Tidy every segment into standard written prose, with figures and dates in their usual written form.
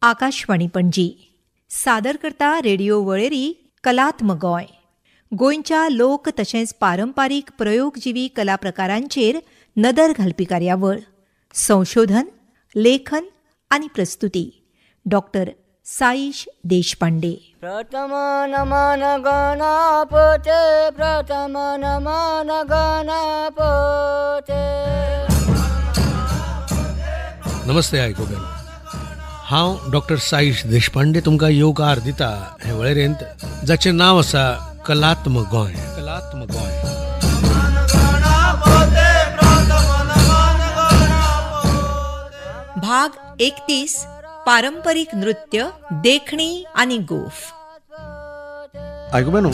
आकाशवाणी पणजी सादर करता रेडिओ वळेरी कलात्म गोंय. गोंयच्या लोक तशेंच पारंपारीक प्रयोगजिवी कला प्रकारांचेर नदर घालपी कार्यावळ. संशोधन, लेखन आनी प्रस्तुती डॉक्टर साईश देशपांडे. प्रथम नमन गणपते, प्रथम नमन गणपते. नमस्ते आयकोबेन, हांव डॉक्टर साईश देशपांडे तुमकां येवकार दिता हे वळेरेंत जाचें नांव आसा कलात्म गोंय. कलात्म गोंय भाग 31. पारंपरिक नृत्य, देखणी आनी गोफ. आयकोबेनो,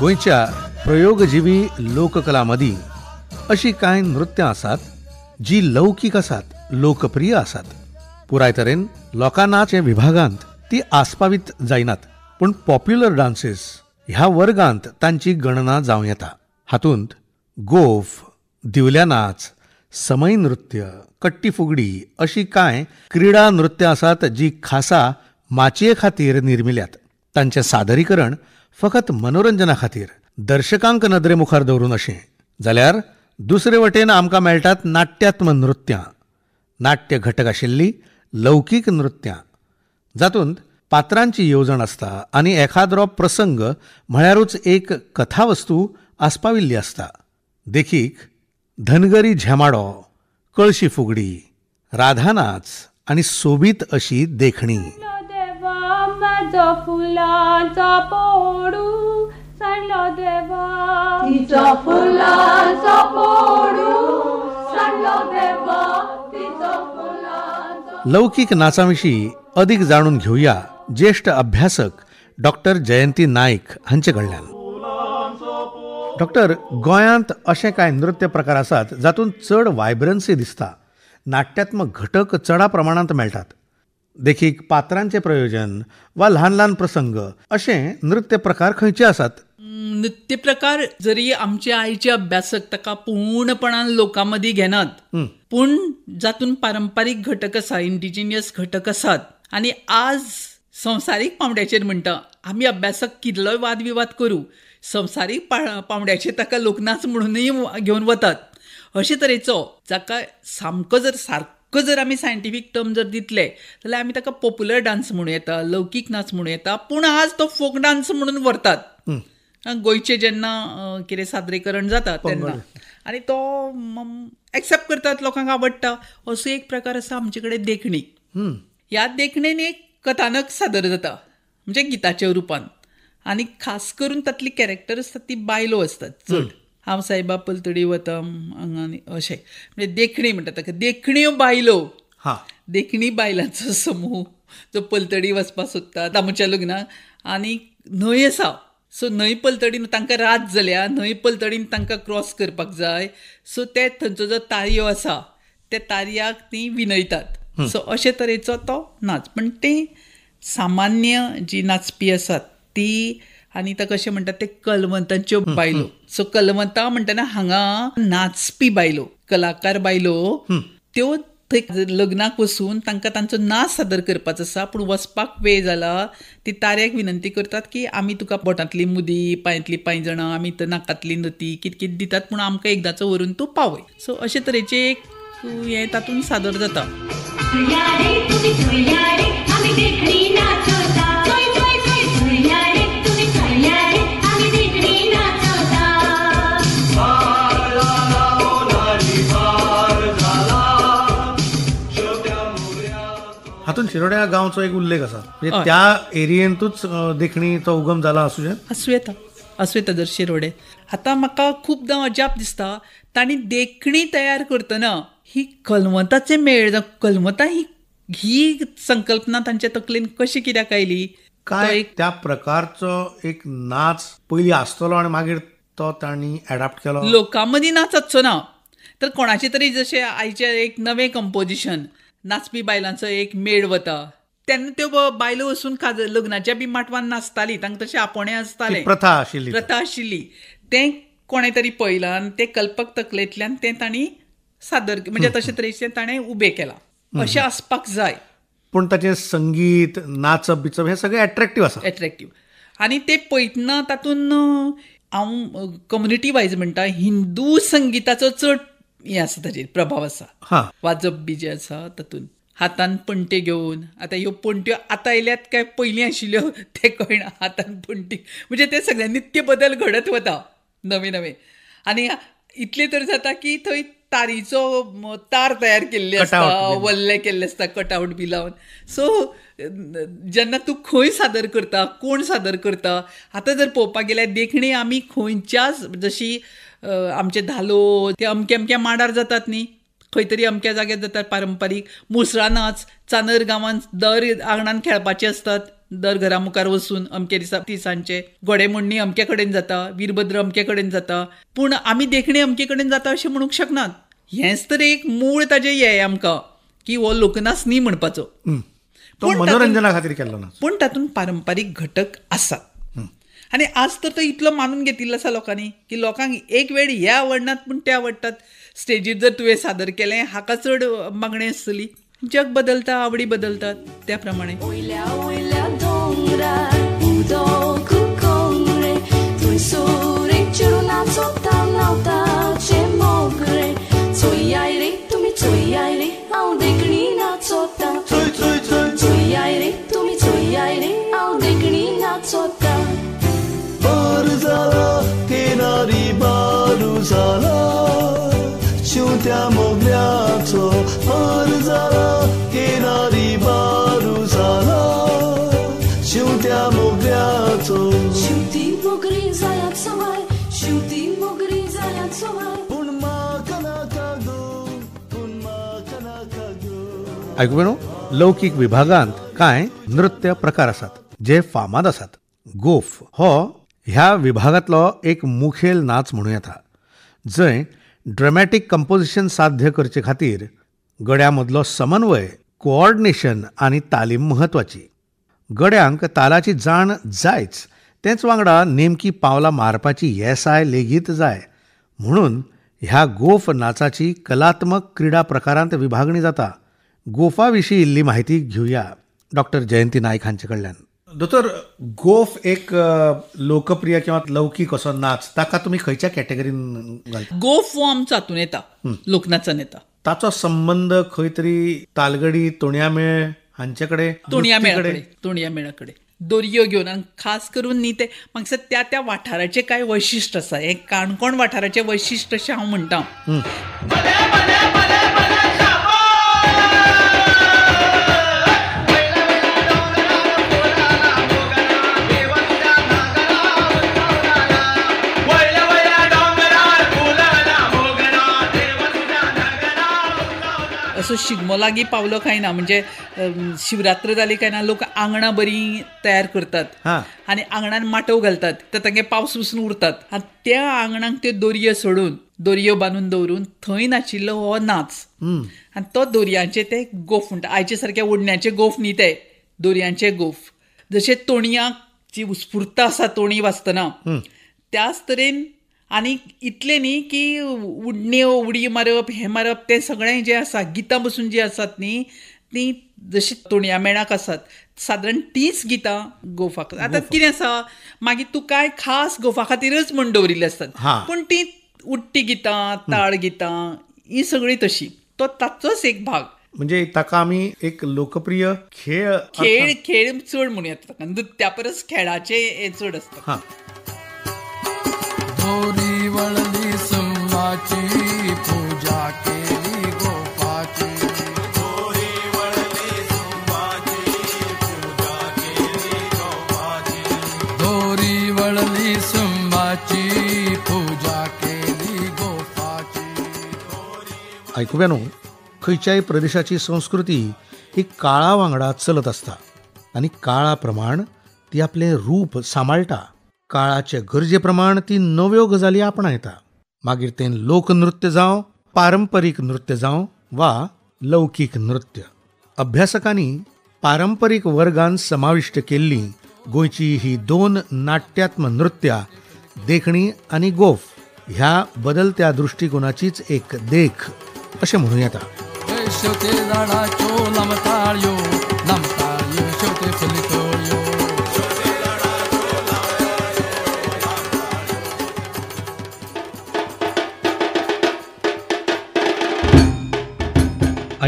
गोंयच्या प्रयोगजिवी लोककला मदीं अशीं कांय नृत्यां आसात जी लौकीक आसात, लोकप्रिय आसात. पुराय तरेन लोकांनाचे विभागांत ती आस्पावीत जायनात, पूण पॉप्युलर डान्सेस ह्या वर्गांत तांची गणना जावं येता. हातूंत गोफ, दिवल्या नाच, समय नृत्य, कट्टी फुगडी अशीं कांय क्रिडा नृत्यां आसात जी खासा माचये खातीर निर्मिल्यात. तांचें सादरीकरण फकत मनोरंजना खातीर, दर्शकांक नदरे मुखार दवरून अशें. जाल्यार दुसरे वटेन आमकां मेळटात नाट्यात्म नृत्यां, नाट्य घटक आशिल्लीं लौकीक नृत्यां, जातूंत पात्रांची येवजण आसता आनी एखाद्रो प्रसंग म्हळ्यारूच एक कथावस्तू आस्पाविल्ली आसता. देखीक धनगरी झेमाडो, कळशी फुगडी, राधा नाच आनी सोबीत अशी देखणी. लौकीक नाचाविशीं अदीक जाणून घेवया ज्येष्ठ अभ्यासक डॉक्टर जयंती नायक हांचे कडल्यान. डॉक्टर, गोंयांत अशे कांय नृत्य प्रकार आसात जातूंत चड वायब्रन्सी दिसता, नाट्यात्मक घटक चडा प्रमाणांत मेळटात. देखीक पात्रांचें प्रयोजन वा ल्हान ल्हान प्रसंग अशे नृत्य प्रकार खंयचे आसात? नृत्य प्रकार जरी आमचे आयचे अभ्यासक ताका पूर्णपणान लोकां मदीं घेनात, पूण जातून पारंपारीक घटक आसा, इंडिजिनियस घटक आसात. आनी आज संवसारीक पावंड्याचेर म्हणटा आमी अभ्यासक कितलोय वादविवाद करूं, संवसारीक पावंड्याचेर ताका लोकनाच म्हणूनय घेवन वतात. अशे तरेचो जाका सारको जर आमी सायंटिफीक टर्म जर दितले जाल्यार आमी ताका पॉप्युलर डान्स म्हणूं येता, लौकीक नाच म्हणूं येता, पूण आज तो फोक डान्स म्हणून व्हरतात. गोंयचें जेन्ना कितें सादरीकरण जाता तेन्ना, आनी तो एक्सेप्ट करतात, लोकांक आवडटा. असो एक प्रकार आसा आमचे कडेन देखणी. ह्या देखणेन एक कथानक सादर जाता, म्हणजे गिताच्या रुपान, आनी खास करून तातली कॅरेक्टर आसतात ती बायलो असतात चड. हांव सायबा पलतडी वता हांगा अशें, म्हणजे देखणी म्हणटा ताका. देखण्यो बायलो, देखणी बायलांचो समूह जो पलतडी वचपाक सोदतात आमच्या लग्नाक. आनी न्हंय आसा, सो न्हंय पलतडीन तांकां रात जाल्या, न्हंय पलतडीन तांकां क्रॉस करपाक जाय. सो ते थंयचो जो तारयो आसा त्या तारयाक ती विनयतात. सो अशे तरेचो तो नाच. पण ते सामान्य जी नाचपी आसात ती, आनी ताका अशें म्हणटात ते कलवंतांच्यो बायलो. सो कलवंतां म्हणटना हांगा नाचपी बायलो, कलाकार बायलो, त्यो थंय लग्नाक वचून तांकां तांचो नाच सादर करपाचो आसा. पूण वचपाक वेळ जाला, ती ताऱ्याक विनंती करतात की आमी तुका बोटांतली मुदी, पांयांतली पांयजणां, आमी नाकांतली नती कितें कितें दितात, पूण आमकां एकदांचो व्हरून तूं पावय. सो अशे तरेचें एक हें तातूंत सादर जाता. हातून शिरोड्या गांवचो एक उल्लेख आसा, म्हणजे त्या एरियेंतूच देखणीचो उगम जाला असू येता जर शिरोडे. आतां म्हाका खूबदां अजाप दिसता, तांणी देखणी तयार करतना ही कलवंताचे मेळ, कलवंतां ही संकल्पना तांच्या तकलेन कशी कित्याक आयली काय? त्या प्रकारचो एक नाच पयलीं आसतलो आनी मागीर तो तांणी एडाप्ट केलो. लोकां मदीं नाच आसचो ना, तर कोणाचे तरी जशें आयचे एक नवें कंपोजिशन, नाचपी बायलांचो एक मेळ वता, तेन्ना त्यो बायलो वचून लग्नाच्या बी माटवान नाचताली, तांकां तशें आपोणे आसतालें, प्रथा आशिल्ली. तें कोणें तरी पळयलां आनी ते कल्पक तकलेंतल्यान तें तांणी सादर, म्हणजे तशे तरेचें ताणें उबें केलां. अशें आसपाक जाय. पूण ताचें संगीत नाचप बिचप हें सगळें एट्रॅक्टीव आसा. एट्रॅक्टीव आनी ते पळयतना तातूंत हांव कम्युनिटी वायज म्हणटा हिंदू संगिताचो चड हें आसा ताचेर प्रभाव आसा. वाजप बी जें आसा तातूंत हातान पणटे घेवन, आतां ह्यो पणट्यो आतां आयल्यात काय पयलीं आशिल्ल्यो ते कळना. हातान पणटी म्हणजे ते सगळे नित्य बदल घडत वता नवे नवे. आनी इतलें तर जाता की थंय तारीचो तार तयार केल्ले आसता, वल्ले केल्ले आसता कटआउट बी लावन. सो जेन्ना तूं खंय सादर करता, कोण सादर करता, आतां जर पळोवपाक गेल्यार देखणी आमी खंयच्याच जशी आमचे धालो ते अमक्या अमक्या मांडार जातात न्ही, खंय तरी अमक्या जाग्यार जातात पारंपारीक. मुसळा नाच चांदर गांवांत दर आंगणान खेळपाचे असतात, दर घरा मुखार वचून अमके ती सांजचे. घोडेमोडणी अमके कडेन जाता, वीरभद्र अमके कडेन जाता, पूण आमी देखणी अमके कडेन जाता अशें म्हणूंक शकनात. हेंच तर एक मूळ ताजें हें आमकां की हो लोकनाच न्ही म्हणपाचो, मनोरंजना खातीर केल्लो ना. पूण तातूंत पारंपारीक घटक आसात. आनी आज तर तो इतलो मानून घेतिल्लो आसा लोकांनी की लोकांक एक वेळ हे आवडनात पूण ते आवडटात. स्टेजीर जर तुवें सादर केलें हाका चड मागणी आसतली. जग बदलता, आवडी बदलतात, त्या प्रमाणे. शिवत्या मोगऱ्याचो हर जाला, किनारी बारू जाला, शिवत्या मोगऱ्याचो. शिवती मोगरी जायात सवाय, शिवती मोगरी जायात सवाय, पूण म्हाका नाका गो, पूण म्हाका नाका गो. आयकुवेनो, लौकीक विभागांत कांय नृत्य प्रकार आसात जे फामाद आसात. गोफ हो ह्या विभागांतलो एक मुखेल नाच म्हणूं येता, जंय ड्रमॅटीक कंपोजिशन साध्य करचे खातीर गड्या मदलो समन्वय, कोऑर्डिनेशन आनी तालीम म्हत्वाची. गड्यांक तालाची जाण जायच, तेच वांगडा नेमकी पावलां मारपाची येसाय लेगीत जाय. म्हणून ह्या गोफ नाचाची कलात्मक क्रिडा प्रकारांत विभागणी जाता. गोफा विशीं इल्ली म्हायती घेवया डॉक्टर जयंती नायक हांचे कडल्यान. दोतोर, गोफ एक लोकप्रिय किंवा लौकीक असो नाच, ताका तुमी खंयच्या कॅटेगरीन घालता? गोफ हो आमचो हातून येता, लोकनाचान येता. ताचो संबंध खंय तरी तालगडी, तोणया मेळ हांचे कडेन? तोणया मेळा कडेन दोरयो घेवन, आनी खास करून न्ही ते म्हाका त्या त्या वाठाराचें कांय वैशिश्ट आसा. हें काणकोण वाठाराचें वैशिश्ट अशें हांव म्हणटा. असो शिगमो लागीं पावलो काय ना, म्हणजे शिवरात्र जाली काय ना, लोक आंगणां बरीं तयार करतात आनी आंगणान माटोव घालतात, ते तांगे पावस वचून उरतात. आनी त्या आंगणाक त्यो दोरयो सोडून, दोरयो बांदून दवरून थंय नाचिल्लो हो नाच. आनी तो दोरयांचे ते गोफ म्हणटा. आयचे सारके ओडण्याचे गोफ न्ही ते, दोरयांचे गोफ. जशे तोणयाक जी उत्स्फूर्त आसा तोणी वाजतना, त्याच तरेन आनी इतलें न्ही की उडण्यो, उडी मारप, हें मारप, तें सगळें जें आसा, गितां बसून जीं आसात न्ही, तीं जशी तोणया मेळाक आसात, सादारण तींच गितां गोफाक. आतां कितें आसा, मागीर तूं कांय खास गोफा खातीरच म्हण दवरिल्लीं आसतात, पूण तीं उडटी गितां, ताळ गितां ही सगळीं तशी. तो ताचोच एक भाग. म्हणजे ताका आमी एक लोकप्रिय खेळ चड म्हणूं येता ताका. नृत्या परस खेळाचे हे चड आसता. दोरी वळली सुमाची, पूजा केली गोपाची. दोरी वळली सुमाची, पूजा केली गोपाची. दोरी वळली सुमाची, पूजा केली गोपाची. आयकुव्यानो, खंयच्याय प्रदेशाची संस्कृती ही काळा वांगडा चलत आसता आनी काळा प्रमाण ती आपलें रूप सांबाळटा. काळाचे गरजे प्रमाण ती नव्यो गजाली आपणायता. मागीर तें लोकनृत्य जावं, पारंपरीक नृत्य जावं वा लौकीक नृत्य. अभ्यासकांनी पारंपरीक वर्गांत समाविष्ट केल्लीं गोंयची ही 2 नाट्यात्म नृत्यां, देखणी आनी गोफ, ह्या बदलत्या दृश्टिकोनाचीच एक देख अशें म्हणूं येता.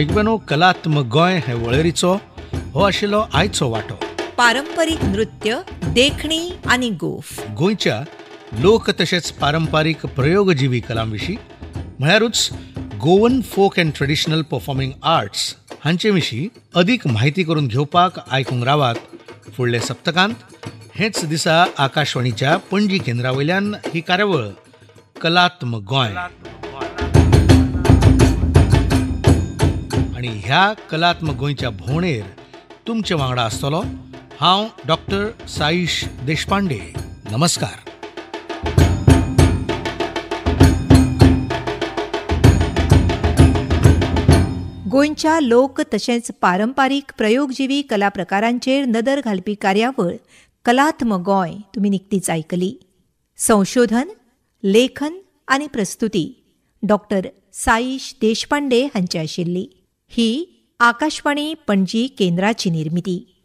आयकून कलात्मक गोंय हे वळेरीचो हो आशिल्लो आयचो वांटो. पारंपरीक नृत्य, देखणी आनी गोफ. गोंयच्या लोक तशेंच पारंपारीक प्रयोगजिवी कलांविशीं म्हळ्यारूच Goan folk and traditional performing arts हांचे विशीं अदीक म्हायती करून घेवपाक आयकूंक रावात फुडले सप्तकांत. हेच दिसा आकाशवाणीच्या पणजी केंद्रावयल्यान ही कार्यावळ कलात्मक गोंय. आनी ह्या कलात्मक गोंयच्या भोंवडेर तुमचे वांगडा आसतलो हांव डॉक्टर साईश देशपांडे. नमस्कार. गोंयच्या लोक तशेंच पारंपारीक प्रयोगजिवी कला प्रकारांचेर नदर घालपी कार्यावळ कलात्मक गोंय तुमी निकतीच आयकली. संशोधन, लेखन आनी प्रस्तुती डॉक्टर साईश देशपांडे हांची आशिल्ली. ही आकाशवाणी पणजी केंद्राची निर्मिती.